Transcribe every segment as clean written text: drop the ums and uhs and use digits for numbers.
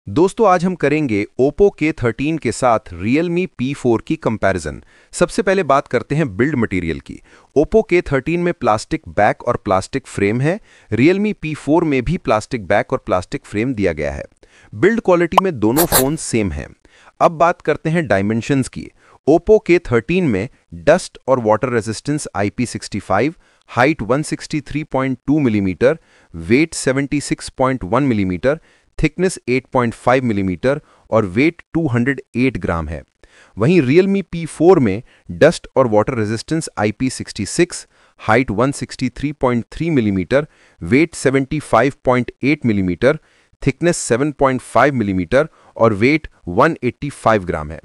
दोस्तों आज हम करेंगे Oppo K13 के साथ Realme P4 की कंपैरिजन। सबसे पहले बात करते हैं बिल्ड मटेरियल की। Oppo K13 में प्लास्टिक बैक और प्लास्टिक फ्रेम है। Realme P4 में भी प्लास्टिक बैक और प्लास्टिक फ्रेम दिया गया है। बिल्ड क्वालिटी में दोनों फोन सेम हैं। अब बात करते हैं डायमेंशंस की। Oppo K13 में डस्ट और water resistance IP65, height 163.2 millimetre, weight 76.1 millimetre, thickness 8.5 millimetre और वेट 208 ग्राम है। वहीं Realme P4 में डस्ट और water resistance IP66, height 163.3 millimetre, weight 75.8 millimetre, thickness 7.5 millimetre और वेट 185 ग्राम है।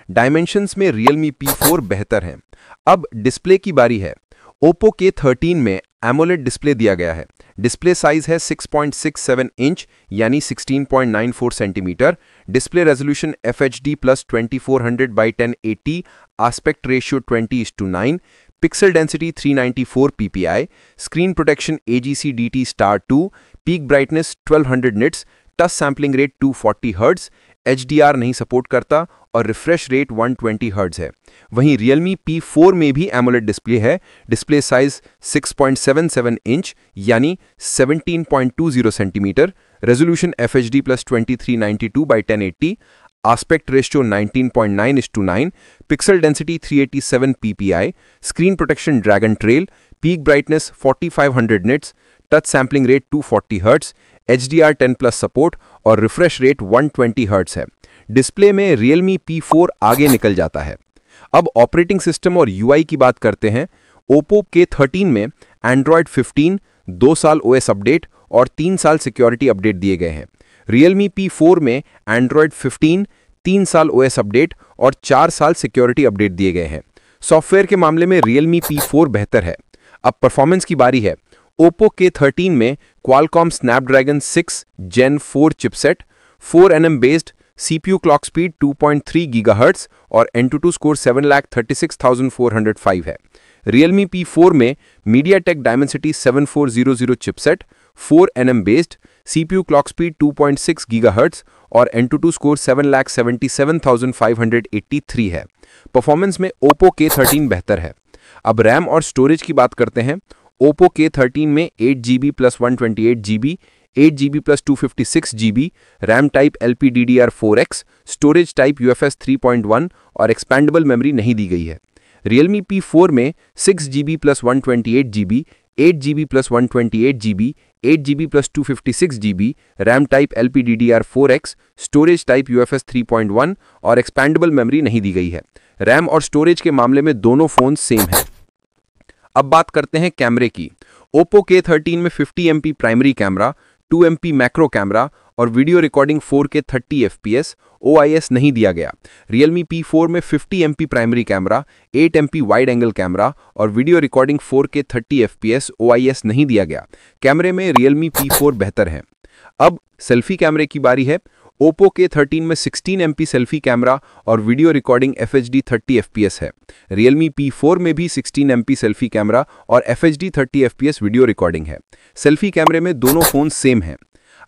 डायमेंशंस में Realme P4 बेहतर है। अब डिस्प्ले की बारी है। Oppo K13 में AMOLED डिस्प्ले दिया गया है। डिस्प्ले साइज है 6.67 इंच यानी 16.94 centimetre. Display resolution FHD plus 2400 by 1080, aspect ratio 20:9, pixel density 394 ppi, screen protection AGC DT Star 2, peak brightness 1200 nits, touch sampling rate 240 hertz, HDR नहीं support करता और refresh rate 120 hertz है। वहीं Realme P4 में भी AMOLED display है। Display size 6.77 inch यानी 17.20 centimetre, resolution FHD plus 2392 by 1080, aspect ratio 19.9:9, pixel density 387 ppi, screen protection dragon trail, peak brightness 4500 nits, touch sampling rate 240 hertz, HDR 10 plus support और refresh rate 120 hertz है। Display में Realme P4 आगे निकल जाता है। अब operating system और UI की बात करते हैं। Oppo K13 में Android 15, 2 साल OS अपडेट और 3 साल सिक्योरिटी अपडेट दिए गए हैं। Realme P4 में Android 15, 3 साल OS अपडेट और 4 साल सिक्योरिटी अपडेट दिए गए हैं। सॉफ्टवेयर के मामले में Realme P4 बेहतर है। अब परफॉर्मेंस की बारी है। Oppo K13 में Qualcomm Snapdragon 6 Gen 4 chipset, 4nm based CPU clock speed 2.3 gigahertz और Antutu स्कोर 7,36,405 है। Realme P4 में MediaTek Dimensity 7400 chipset, 4nm based CPU clock speed 2.6 gigahertz और Antutu स्कोर 7,77,583 है। परफॉर्मेंस में Oppo K13 बेहतर है। अब रैम और स्टोरेज की बात करते हैं। Oppo K13 में 8GB plus 128GB, 8GB plus 256GB, RAM type LPDDR4X, storage type UFS 3.1 और एक्सपैंडेबल मेमोरी नहीं दी गई है। Realme P4 में 6GB plus 128GB, 8GB plus 128GB, 8GB plus 256GB, RAM type LPDDR4X, storage type UFS 3.1 और expandable memory नहीं दी गई है। RAM और स्टोरेज के मामले में दोनों फोन सेम हैं। अब बात करते हैं कैमरे की। Oppo K13 में 50MP primary camera, 2MP macro camera और video recording 4K 30 FPS OIS नहीं दिया गया। Realme P4 में 50MP primary camera, 8MP wide angle camera और video recording 4K 30 FPS OIS नहीं दिया गया। कैमरे में Realme P4 बेहतर है। अब सेल्फी कैमरे की बारी है। Oppo K13 में 16MP सेल्फी कैमरा और वीडियो रिकॉर्डिंग FHD 30 FPS है। Realme P4 में भी 16MP सेल्फी कैमरा और FHD 30 FPS वीडियो रिकॉर्डिंग है। सेल्फी कैमरे में दोनों फोन सेम हैं।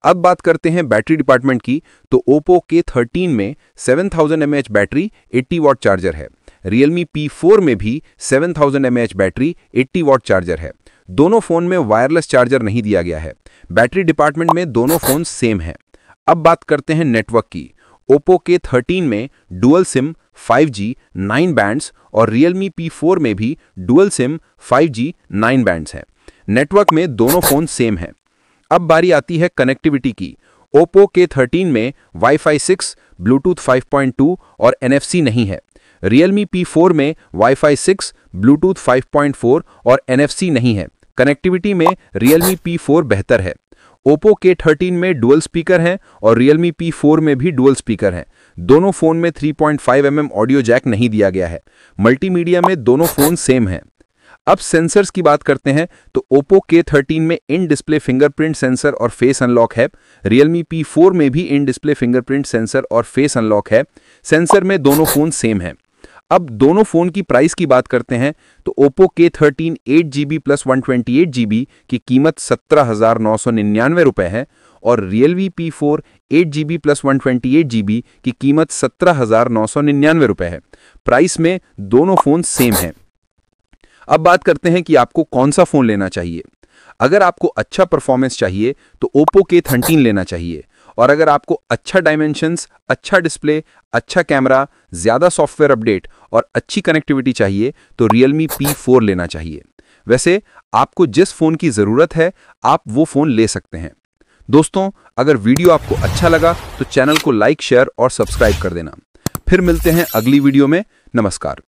अब बात करते हैं बैटरी डिपार्टमेंट की, तो Oppo K13 में 7000 mAh बैटरी, 80 वाट चार्जर है। Realme P4 में भी 7000 mAh बैटरी, 80 वाट चार्जर है। दोनों फोन में वायरलेस चार्जर नहीं दिया गया है। बैटरी डिपार्टमेंट में दोनों फोन सेम हैं। अब बात करते हैं नेटवर्क की। Oppo K13 में डुअल सिम 5G 9 बैंड्स और Realme P4 में भी डुअल सिम 5G 9 बैंड्स हैं। नेटवर्क में दोनों फोन सेम हैं। अब बारी आती है कनेक्टिविटी की। Oppo K13 में Wi-Fi 6, Bluetooth 5.2 और NFC नहीं है। Realme P4 में Wi-Fi 6, Bluetooth 5.4 और NFC नहीं है। कनेक्टिविटी में Realme P4 बेहतर है। Oppo K13 में डुअल स्पीकर हैं और Realme P4 में भी डुअल स्पीकर हैं। दोनों फोन में 3.5mm ऑडियो जैक नहीं दिया गया है। मल्टीमीडिया में दोनों फोन सेम हैं। अब सेंसर्स की बात करते हैं, तो Oppo K13 में इन डिस्प्ले फिंगरप्रिंट सेंसर और फेस अनलॉक है। Realme P4 में भी इन डिस्प्ले फिंगरप्रिंट सेंसर और फेस अनलॉक है। सेंसर में दोनों फोन सेम हैं। अब दोनों फोन की प्राइस की बात करते हैं, तो Oppo K13 8GB plus 128GB की कीमत 17,999 रुपये है और Realme P4 8GB plus 128GB की कीमत 17,999 रुपये है। प्राइस में दोनों फ़ोन सेम हैं। अब बात करते हैं कि आपको कौन सा फ़ोन लेना चाहिए। अगर आपको अच्छा परफॉर्मेंस चाहिए तो Oppo K13 लेना चाहिए, और अगर आपको अच्छा डायमेंशंस, अच्छा डिस्प्ले, अच्छा कैमरा, ज़्यादा सॉफ्टवेयर अपडेट और अच्छी कनेक्टिविटी चाहिए तो Realme P4 लेना चाहिए। वैसे आपको जिस फ़ोन की ज़रूरत है आप वो फ़ोन ले सकते हैं। दोस्तों, अगर वीडियो आपको अच्छा लगा तो चैनल को लाइक, शेयर और सब्सक्राइब कर देना। फिर मिलते हैं अगली वीडियो में। नमस्कार।